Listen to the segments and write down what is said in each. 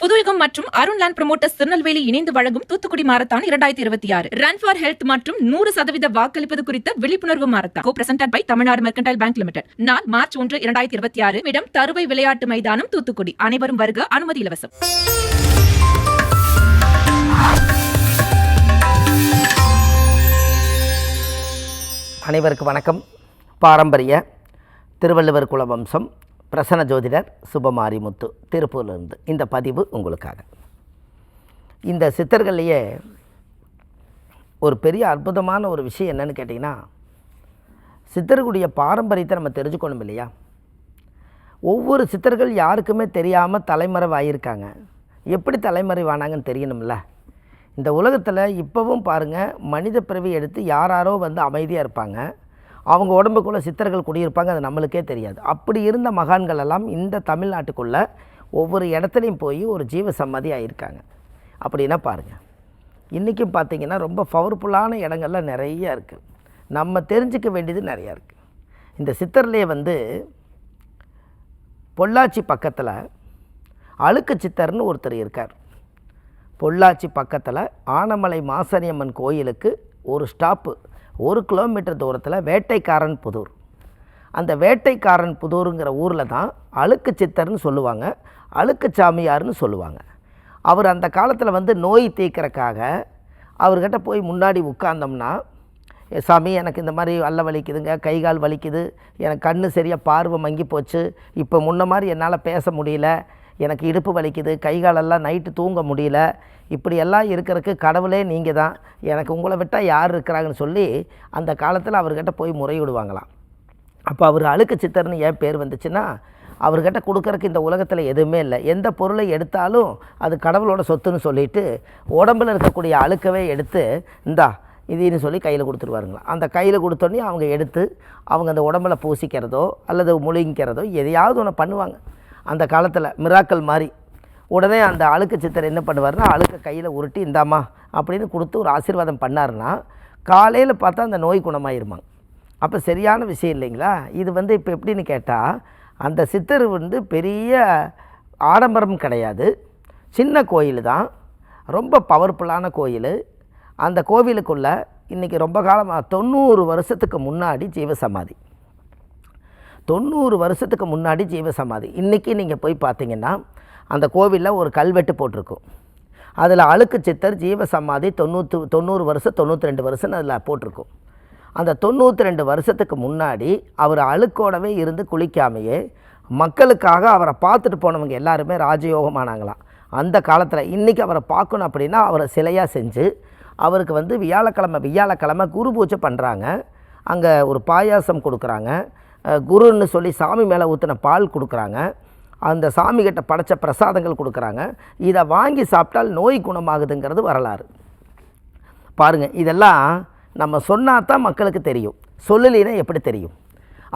புதுயுகம் மற்றும் அருண் லேண்ட் புரோமோட்டர்ஸ் திருநெல்வேலி இணைந்து வழங்கும் Thoothukudi marathon 2026 run for health மற்றும் 100% வாக்களிப்பது குறித்த விழிப்புணர்வு marathon co presented by Tamil Nadu mercantile bank limited. நாள் மார்ச் 1, 2026. இடம் தருவை விளையாட்டு மைதானம், தூத்துக்குடி. அனைவரும் வருக. அனுமதி இலவசம். அனைவருக்கு வணக்கம். பாரம்பரிய திருவள்ளுவர் குல வம்சம் பிரசன்ன ஜோதிடர் சுபமாரிமுத்து திருப்பூரிலிருந்து இந்த பதிவு உங்களுக்காக. இந்த சித்தர்கள்லையே ஒரு பெரிய அற்புதமான ஒரு விஷயம் என்னன்னு கேட்டிங்கன்னா, சித்தர்களுடைய பாரம்பரியத்தை நம்ம தெரிஞ்சுக்கணும் இல்லையா? ஒவ்வொரு சித்தர்கள் யாருக்குமே தெரியாமல் தலைமறைவாயிருக்காங்க. எப்படி தலைமறைவானாங்கன்னு தெரியணும்ல. இந்த உலகத்தில் இப்போவும் பாருங்கள், மனித பிறவி எடுத்து யாராரோ வந்து அமைதியாக இருப்பாங்க. அவங்க உடம்புக்குள்ளே சித்தர்கள் குடியிருப்பாங்க, அது நம்மளுக்கே தெரியாது. அப்படி இருந்த மகான்கள் எல்லாம் இந்த தமிழ்நாட்டுக்குள்ளே ஒவ்வொரு இடத்துலையும் போய் ஒரு ஜீவ சமாதி ஆகியிருக்காங்க. அப்படின்னா பாருங்கள், இன்றைக்கும் பார்த்திங்கன்னா ரொம்ப பவர்ஃபுல்லான இடங்கள்லாம் நிறையா இருக்குது. நம்ம தெரிஞ்சிக்க வேண்டியது நிறையா இருக்குது. இந்த சித்தர்லேயே வந்து பொள்ளாச்சி பக்கத்தில் அழுக்கு சித்தர்னு ஒருத்தர் இருக்கார். பொள்ளாச்சி பக்கத்தில் ஆனமலை மாசனியம்மன் கோயிலுக்கு ஒரு ஸ்டாப்பு 1 கிலோமீட்டர் தூரத்தில் வேட்டைக்காரன் புதூர். அந்த வேட்டைக்காரன் புதூருங்கிற ஊரில் தான் அழுக்கு சித்தர்னு சொல்லுவாங்க, அழுக்கு சாமியார்னு சொல்லுவாங்க. அவர் அந்த காலத்தில் வந்து நோய் தீர்க்கறக்காக அவர்கிட்ட போய் முன்னாடி உட்கார்ந்தோம்னா, சாமி எனக்கு இந்த மாதிரி அல்ல வலிக்குதுங்க, கை கால் வலிக்குது, எனக்கு கண்ணு சரியாக பார்வை மங்கி போச்சு, இப்போ முன்ன மாதிரி என்னால் பேச முடியல, எனக்கு இடுப்பு வலிக்குது, கை காலெல்லாம் நைட்டு தூங்க முடியல, இப்படியெல்லாம் இருக்கிறதுக்கு கடவுளே நீங்கள் தான், எனக்கு உங்களை விட்டால் யார் இருக்கிறாங்கன்னு சொல்லி அந்த காலத்தில் அவர்கிட்ட போய் முறையிடுவாங்களாம். அப்போ அவர் அழுக்கு சித்தர்னு ஏன் பேர் வந்துச்சுன்னா, அவர்கிட்ட கொடுக்கறக்கு இந்த உலகத்தில் எதுவுமே இல்லை. எந்த பொருளை எடுத்தாலும் அது கடவுளோட சொத்துன்னு சொல்லிவிட்டு உடம்பில் இருக்கக்கூடிய அழுக்கவே எடுத்து இந்தா இதுன்னு சொல்லி கையில் கொடுத்துருவாருங்களாம். அந்த கையில் கொடுத்தோன்னே அவங்க எடுத்து அவங்க அந்த உடம்பில் பூசிக்கிறதோ அல்லது முழுங்கிக்கிறதோ எதையாவது ஒன்று பண்ணுவாங்க. அந்த காலத்தில் மிராக்கள் மாதிரி உடனே அந்த அழுக்கு சித்தர் என்ன பண்ணுவார்னா, அழுக்க கையில் உருட்டி இந்தாமா அப்படின்னு கொடுத்து ஒரு ஆசீர்வாதம் பண்ணாருன்னா காலையில் பார்த்தா அந்த நோய் குணமாயிருமாங்க. அப்போ சரியான விஷயம் இல்லைங்களா? இது வந்து இப்போ எப்படின்னு கேட்டால், அந்த சித்தர் வந்து பெரிய ஆடம்பரம் கிடையாது, சின்ன கோயில் தான், ரொம்ப பவர்ஃபுல்லான கோயில். அந்த கோவிலுக்குள்ளே இன்றைக்கி ரொம்ப காலமாக 90 வருஷத்துக்கு முன்னாடி ஜீவசமாதி, 90 வருஷத்துக்கு முன்னாடி ஜீவசமாதி. இன்றைக்கி நீங்கள் போய் பார்த்தீங்கன்னா அந்த கோவிலில் ஒரு கல்வெட்டு போட்டிருக்கும். அதில் அழுக்கு சித்தர் ஜீவசமாதி 90 வருஷம் 92 வருஷம்னு அதில் போட்டிருக்கும். அந்த 92 வருஷத்துக்கு முன்னாடி அவர் அழுக்கோடவே இருந்து குளிக்காமையே மக்களுக்காக அவரை பார்த்துட்டு போனவங்க எல்லாருமே ராஜயோகமானாங்களாம் அந்த காலத்தில். இன்றைக்கி அவரை பார்க்கணும் அப்படின்னா அவரை சிலையாக செஞ்சு அவருக்கு வந்து வியாழக்கிழமை குரு பூஜை பண்ணுறாங்க. அங்கே ஒரு பாயாசம் கொடுக்குறாங்க, குருன்னு சொல்லி சாமி மேலே ஊற்றின பால் கொடுக்குறாங்க, அந்த சாமிகிட்ட படைத்த பிரசாதங்கள் கொடுக்குறாங்க. இதை வாங்கி சாப்பிட்டால் நோய் குணமாகுதுங்கிறது வரலாறு. பாருங்கள், இதெல்லாம் நம்ம சொன்னால் தான் மக்களுக்கு தெரியும், சொல்லலைன்னா எப்படி தெரியும்?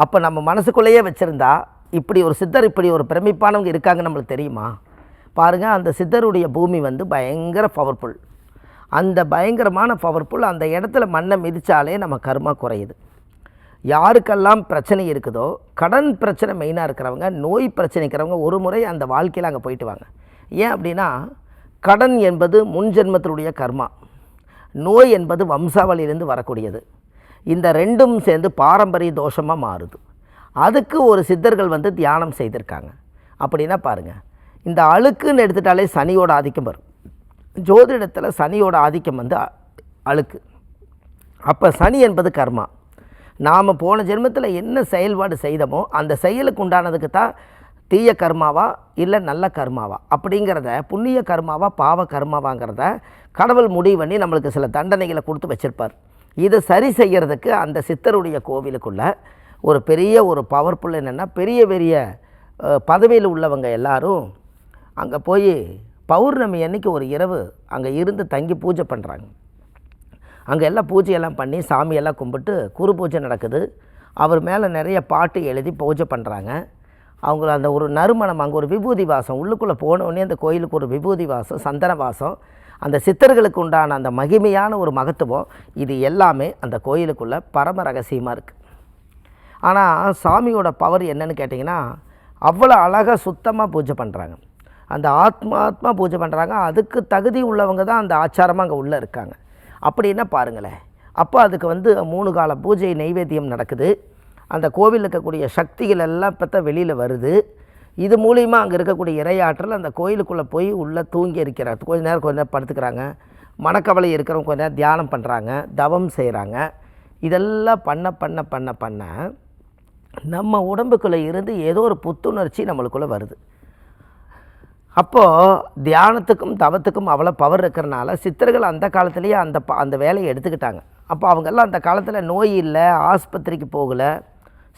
அப்போ நம்ம மனசுக்குள்ளேயே வச்சுருந்தா இப்படி ஒரு சித்தர், இப்படி ஒரு பிரமிப்பானவங்க இருக்காங்க நம்மளுக்கு தெரியுமா? பாருங்கள், அந்த சித்தருடைய பூமி வந்து பயங்கர பவர்ஃபுல். அந்த பயங்கரமான பவர்ஃபுல் அந்த இடத்துல மண்ணை மிதித்தாலே நம்ம கர்மா குறையுது. யாருக்கெல்லாம் பிரச்சனை இருக்குதோ, கடன் பிரச்சனை மெயினாக இருக்கிறவங்க, நோய் பிரச்சனை இருக்கிறவங்க ஒரு முறை அந்த வாழ்க்கையில் அங்கே போயிட்டு வாங்க. ஏன் அப்படின்னா, கடன் என்பது முன்ஜென்மத்தினுடைய கர்மா, நோய் என்பது வம்சாவளியிலேருந்து வரக்கூடியது. இந்த ரெண்டும் சேர்ந்து பாரம்பரிய தோஷமாக மாறுது. அதுக்கு ஒரு சித்தர்கள் வந்து தியானம் செய்திருக்காங்க. அப்படின்னா பாருங்கள், இந்த அழுக்குன்னு எடுத்துட்டாலே சனியோட ஆதிக்கம் வரும். ஜோதிடத்தில் சனியோட ஆதிக்கம் வந்து அழுக்கு. அப்போ சனி என்பது கர்மா. நாம் போன ஜென்மத்தில் என்ன செயல்பாடு செய்தோமோ அந்த செயலுக்கு உண்டானதுக்கு தான் தீய கர்மாவா இல்லை நல்ல கர்மாவா அப்படிங்கிறத, புண்ணிய கர்மாவா பாவ கர்மாவாங்கிறத கடவுள் முடிவு பண்ணி நம்மளுக்கு சில தண்டனைகளை கொடுத்து வச்சுருப்பார். இதை சரி செய்கிறதுக்கு அந்த சித்தருடைய கோவிலுக்குள்ளே ஒரு பெரிய ஒரு பவர்ஃபுல் என்னென்னா, பெரிய பெரிய பதவியில் உள்ளவங்க எல்லாரும் அங்கே போய் பௌர்ணமி அன்னைக்கு ஒரு இரவு அங்கே இருந்து தங்கி பூஜை பண்ணுறாங்க. அங்கே எல்லாம் பூஜையெல்லாம் பண்ணி சாமியெல்லாம் கும்பிட்டு குரு பூஜை நடக்குது. அவர் மேலே நிறைய பாட்டு எழுதி பூஜை பண்ணுறாங்க. அவங்கள அந்த ஒரு நறுமணம், அங்கே ஒரு விபூதி வாசம், உள்ளுக்குள்ளே போனோடனே அந்த கோயிலுக்கு ஒரு விபூதி வாசம், சந்தன வாசம், அந்த சித்தர்களுக்கு உண்டான அந்த மகிமையான ஒரு மகத்துவம், இது எல்லாமே அந்த கோயிலுக்குள்ளே பரம ரகசியமாக இருக்குது. ஆனால் சாமியோட பவர் என்னன்னு கேட்டிங்கன்னா, அவ்வளோ அழகாக சுத்தமாக பூஜை பண்ணுறாங்க. அந்த ஆத்மா பூஜை பண்ணுறாங்க. அதுக்கு தகுதி உள்ளவங்க தான் அந்த ஆச்சாரமாக அங்கே உள்ளே இருக்காங்க. அப்படின்னா பாருங்களேன். அப்போ அதுக்கு 3 கால பூஜை நைவேத்தியம் நடக்குது. அந்த கோவிலில் இருக்கக்கூடிய சக்திகள் எல்லாம் இப்போ தான் வெளியில் வருது. இது மூலிமா அங்கே இருக்கக்கூடிய இறையாற்றல் அந்த கோயிலுக்குள்ளே போய் உள்ளே தூங்கி இருக்கிறார். கொஞ்ச நேரம் படுத்துக்கிறாங்க. மனக்கவலை இருக்கிறவங்க கொஞ்ச நேரம் தியானம் பண்ணுறாங்க, தவம் செய்கிறாங்க. இதெல்லாம் பண்ண நம்ம உடம்புக்குள்ளே இருந்து ஏதோ ஒரு புத்துணர்ச்சி நம்மளுக்குள்ளே வருது. அப்போது தியானத்துக்கும் தவத்துக்கும் அவ்வளோ பவர் இருக்கிறனால சித்தர்கள் அந்த காலத்துலேயே அந்த வேலையை எடுத்துக்கிட்டாங்க. அப்போ அவங்கெல்லாம் அந்த காலத்தில் நோய் இல்லை, ஆஸ்பத்திரிக்கு போகலை.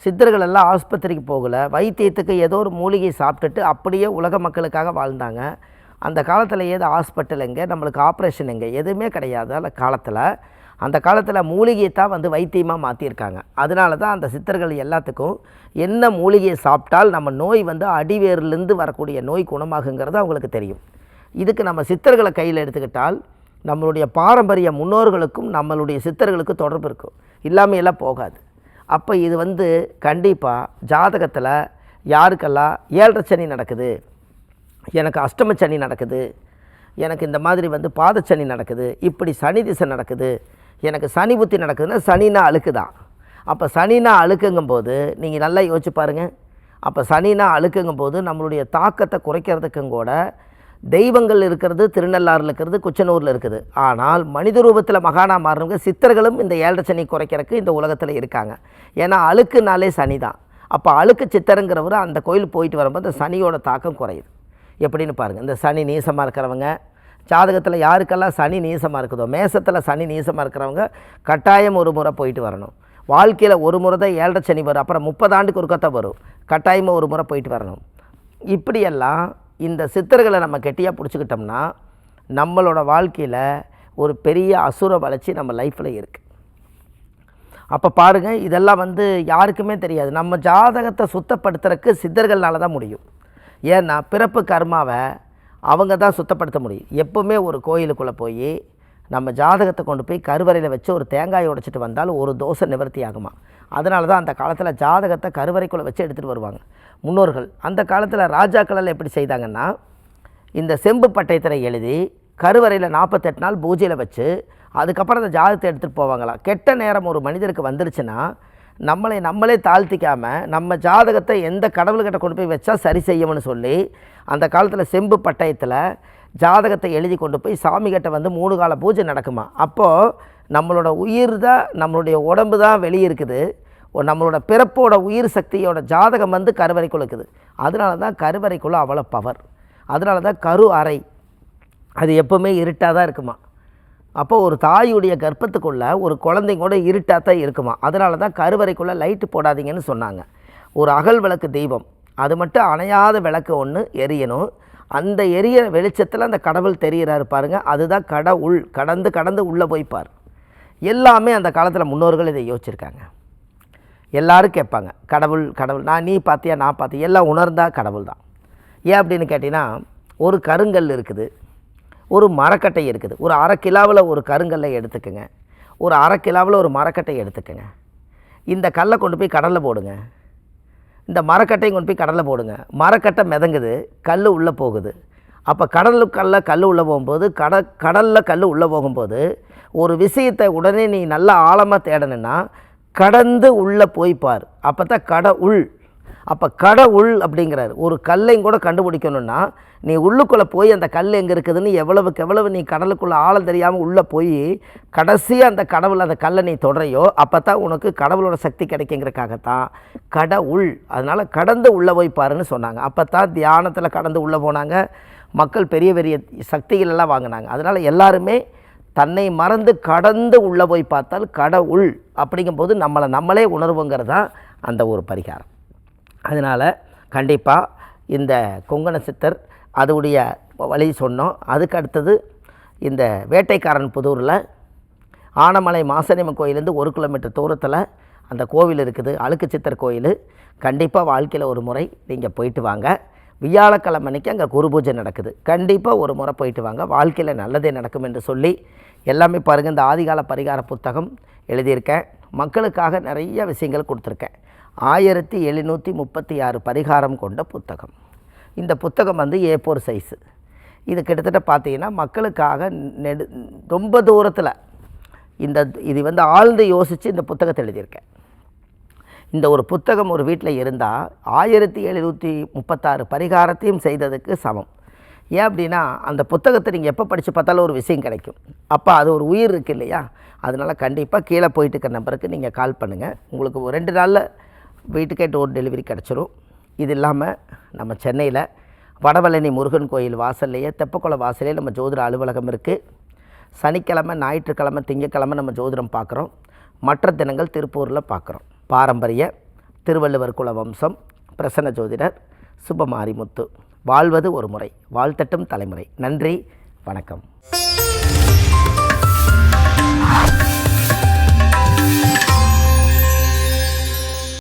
சித்தர்கள் எல்லாம் ஆஸ்பத்திரிக்கு போகலை. வைத்தியத்துக்கு ஏதோ ஒரு மூலிகை சாப்பிட்டுட்டு அப்படியே உலக மக்களுக்காக வாழ்ந்தாங்க. அந்த காலத்தில் ஏதோ ஹாஸ்பிட்டல் எங்கே, நம்மளுக்கு ஆப்ரேஷன் எங்கே, எதுவுமே கிடையாது. அந்த காலத்தில் மூலிகையை தான் வைத்தியமாக மாற்றியிருக்காங்க. அதனால தான் அந்த சித்தர்கள் எல்லாத்துக்கும் என்ன மூலிகையை சாப்பிட்டால் நம்ம நோய் அடிவேர்லேருந்து வரக்கூடிய நோய் குணமாகுங்கிறது அவங்களுக்கு தெரியும். இதுக்கு நம்ம சித்தர்களை கையில் எடுத்துக்கிட்டால் நம்மளுடைய பாரம்பரிய முன்னோர்களுக்கும் நம்மளுடைய சித்தர்களுக்கும் தொடர்பு இருக்கும், இல்லாமல் எல்லாம் போகாது. அப்போ இது கண்டிப்பாக ஜாதகத்தில் யாருக்கெல்லாம் 7.5 சனி நடக்குது, எனக்கு அஷ்டம சனி நடக்குது, எனக்கு இந்த மாதிரி பாதச்சனி நடக்குது, இப்படி சனி திசை நடக்குது, எனக்கு சனி புத்தி நடக்குதுன்னா சனினா அழுக்கு தான். அப்போ சனினா அழுக்குங்கும்போது நீங்கள் நல்லா யோசிச்சு பாருங்கள். அப்போ சனினா அழுக்குங்கும்போது நம்மளுடைய தாக்கத்தை குறைக்கிறதுக்கும் கூட தெய்வங்கள் இருக்கிறது, திருநள்ளாறில் இருக்கிறது, குச்சனூரில் இருக்குது. ஆனால் மனித ரூபத்தில் மகானா மாறுறவங்க சித்தர்களும் இந்த 7.5 சனி குறைக்கிறதுக்கு இந்த உலகத்தில் இருக்காங்க. ஏன்னா அழுக்குனாலே சனி தான். அப்போ அழுக்கு சித்தருங்கிறவர் அந்த கோயில் போயிட்டு வரும்போது அந்த சனியோட தாக்கம் குறையுது. எப்படின்னு பாருங்கள். இந்த சனி நீசமாக இருக்கிறவங்க, ஜாதகத்தில் யாருக்கெல்லாம் சனி நீசமாக இருக்குதோ, மேசத்தில் சனி நீசமாக இருக்கிறவங்க கட்டாயம் ஒரு முறை போயிட்டு வரணும். வாழ்க்கையில் ஒரு முறை தான் 7.5 சனி வரும். அப்புறம் 30 ஆண்டுக்கு ஒரு கத்தை வரும். கட்டாயமாக ஒரு முறை போயிட்டு வரணும். இப்படியெல்லாம் இந்த சித்தர்களை நம்ம கெட்டியாக பிடிச்சிக்கிட்டோம்னா நம்மளோட வாழ்க்கையில் ஒரு பெரிய அசுர வளர்ச்சி நம்ம லைஃப்பில் இருக்குது. அப்போ பாருங்கள், இதெல்லாம் யாருக்குமே தெரியாது. நம்ம ஜாதகத்தை சுத்தப்படுத்துறதுக்கு சித்தர்களால் தான் முடியும். ஏன்னா பிறப்பு கர்மாவை அவங்க தான் சுத்தப்படுத்த முடியும். எப்போவுமே ஒரு கோயிலுக்குள்ளே போய் நம்ம ஜாதகத்தை கொண்டு போய் கருவறையில் வச்சு ஒரு தேங்காயை உடைச்சிட்டு வந்தால் ஒரு தோசை நிவர்த்தி ஆகுமா. அதனால தான் அந்த காலத்தில் ஜாதகத்தை கருவறைக்குள்ளே வச்சு எடுத்துகிட்டு வருவாங்க முன்னோர்கள். அந்த காலத்தில் ராஜாக்களெல்லாம் எப்படி செய்தாங்கன்னா, இந்த செம்பு பட்டயத்தில் எழுதி கருவறையில் 48 நாள் பூஜையில் வச்சு அதுக்கப்புறம் அந்த ஜாதகத்தை எடுத்துகிட்டு போவாங்களாம். கெட்ட நேரம் ஒரு மனிதருக்கு வந்துருச்சுன்னா நம்மளே தாழ்த்திக்காமல் நம்ம ஜாதகத்தை எந்த கடவுள்கிட்ட கொண்டு போய் வச்சா சரி செய்யும்னு சொல்லி அந்த காலத்தில் செம்பு பட்டயத்தில் ஜாதகத்தை எழுதி கொண்டு போய் சாமிகிட்ட 3 கால பூஜை நடக்குமா. அப்போது நம்மளோட உயிர் தான், நம்மளுடைய உடம்பு தான் வெளியே இருக்குது. நம்மளோட பிறப்போட உயிர் சக்தியோட ஜாதகம் கருவறைக்குள்ள இருக்குது. அதனால தான் கருவறைக்குள்ளே அவ்வளோ பவர். அதனால தான் கரு அறை அது எப்போவுமே இருட்டாக தான் இருக்குமா. அப்போது ஒரு தாயுடைய கர்ப்பத்துக்குள்ளே ஒரு குழந்தைங்க கூட இருட்டாக தான் இருக்குமா. அதனால தான் கருவறைக்குள்ளே லைட்டு போடாதீங்கன்னு சொன்னாங்க. ஒரு அகல் விளக்கு தெய்வம், அது மட்டும் அணையாத விளக்கு ஒன்று எரியணும். அந்த எரிய வெளிச்சத்தில் அந்த கடவுள் தெரிகிறாரு பாருங்கள், அதுதான் கடவுள். கடந்து உள்ளே போய்ப்பார். எல்லாமே அந்த காலத்தில் முன்னோர்கள் இதை யோசிச்சிருக்காங்க. எல்லோரும் கேட்பாங்க, கடவுள் நீ பார்த்தியா, நான் பார்த்தியா, எல்லாம் உணர்ந்தா கடவுள் தான். ஏன் அப்படின்னு கேட்டிங்கன்னா, ஒரு கருங்கல் இருக்குது, ஒரு மரக்கட்டை இருக்குது. ஒரு 1/2 கிலோவில் ஒரு கருங்கல்லை எடுத்துக்கங்க, ஒரு 1/2 கிலோவில் ஒரு மரக்கட்டை எடுத்துக்கங்க. இந்த கல்லை கொண்டு போய் கடலில் போடுங்க, இந்த மரக்கட்டையும் கொண்டு போய் கடலில் போடுங்க. மரக்கட்டை மிதங்குது, கல் உள்ளே போகுது. அப்போ கல் உள்ளே போகும்போது கடலில் கல் உள்ளே போகும்போது ஒரு விஷயத்தை உடனே நீ நல்லா ஆழமாக தேடணுன்னா கடந்து உள்ளே போய்ப்பார். அப்போ தான் கடவுள். அப்போ கடவுள் அப்படிங்கிறார். ஒரு கல்லையும் கூட கண்டுபிடிக்கணுன்னா நீ உள்ளுக்குள்ளே போய் அந்த கல் எங்கே இருக்குதுன்னு எவ்வளவுக்கு எவ்வளவு நீ கடலுக்குள்ளே ஆழம் தெரியாமல் உள்ளே போய் கடைசியாக அந்த கடவுள் அந்த கல்லை நீ தொடரையோ அப்போ தான் உனக்கு கடவுளோட சக்தி கிடைக்குங்கிறக்காகத்தான் கடவுள். அதனால் கடந்து உள்ளே போய் பாருன்னு சொன்னாங்க. அப்போ தான் தியானத்தில் கடந்து உள்ளே போனாங்க. மக்கள் பெரிய பெரிய சக்திகளெல்லாம் வாங்கினாங்க. அதனால் எல்லாருமே தன்னை மறந்து கடந்து உள்ளே போய் பார்த்தால் கடவுள் அப்படிங்கும்போது நம்மளே உணர்வுங்கிறது தான் அந்த ஒரு பரிகாரம். அதனால் கண்டிப்பாக இந்த கொங்கண சித்தர் அதோடைய வழி சொன்னோம். அதுக்கு அடுத்தது இந்த வேட்டைக்காரன் புதூரில் ஆனமலை மாசனியம்மன் கோயிலேருந்து 1 கிலோமீட்டர் தூரத்தில் அந்த கோவில் இருக்குது, அழுக்கு சித்தர் கோயில். கண்டிப்பாக வாழ்க்கையில் ஒரு முறை நீங்கள் போயிட்டு வாங்க. வியாழக்கிழமை அன்றைக்கி அங்கே குரு பூஜை நடக்குது. கண்டிப்பாக ஒரு முறை போயிட்டு வாங்க, வாழ்க்கையில் நல்லதே நடக்கும் என்று சொல்லி எல்லாமே பாருங்கள். இந்த ஆதிகால பரிகார புத்தகம் எழுதியிருக்கேன். மக்களுக்காக நிறைய விஷயங்கள் கொடுத்துருக்கேன். 1736 பரிகாரம் கொண்ட புத்தகம். இந்த புத்தகம் வந்து A4 சைஸு. இது கிட்டத்தட்ட பார்த்தீங்கன்னா மக்களுக்காக ரொம்ப தூரத்தில் இது வந்து ஆழ்ந்து யோசித்து இந்த புத்தகத்தை எழுதியிருக்கேன். இந்த ஒரு புத்தகம் ஒரு வீட்டில் இருந்தால் 1736 பரிகாரத்தையும் செய்ததுக்கு சமம். ஏன் அப்படின்னா அந்த புத்தகத்தை நீங்கள் எப்போ படித்து பார்த்தாலும் ஒரு விஷயம் கிடைக்கும். அப்போ அது ஒரு உயிர் இருக்குது இல்லையா? அதனால் கண்டிப்பாக கீழே போயிட்டு இருக்க நம்பருக்கு நீங்கள் கால் பண்ணுங்கள். உங்களுக்கு ஒரு 2 நாளில் வீட்டுக்கே டோர் டெலிவரி கிடச்சிரும். இது இல்லாமல் நம்ம சென்னையில் வடபழனி முருகன் கோயில் வாசல்லையே தெப்பக்குளம் வாசலே நம்ம ஜோதிட அலுவலகம் இருக்குது. சனிக்கிழமை, ஞாயிற்றுக்கிழமை, திங்கக்கிழமை நம்ம ஜோதிடம் பார்க்குறோம். மற்ற தினங்கள் திருப்பூரில் பார்க்குறோம். பாரம்பரிய திருவள்ளுவர் குல வம்சம், பிரசன்ன ஜோதிடர் சுபமாரிமுத்து. வாழ்வது ஒரு முறை, வாழ்த்தட்டும் தலைமுறை. நன்றி, வணக்கம்.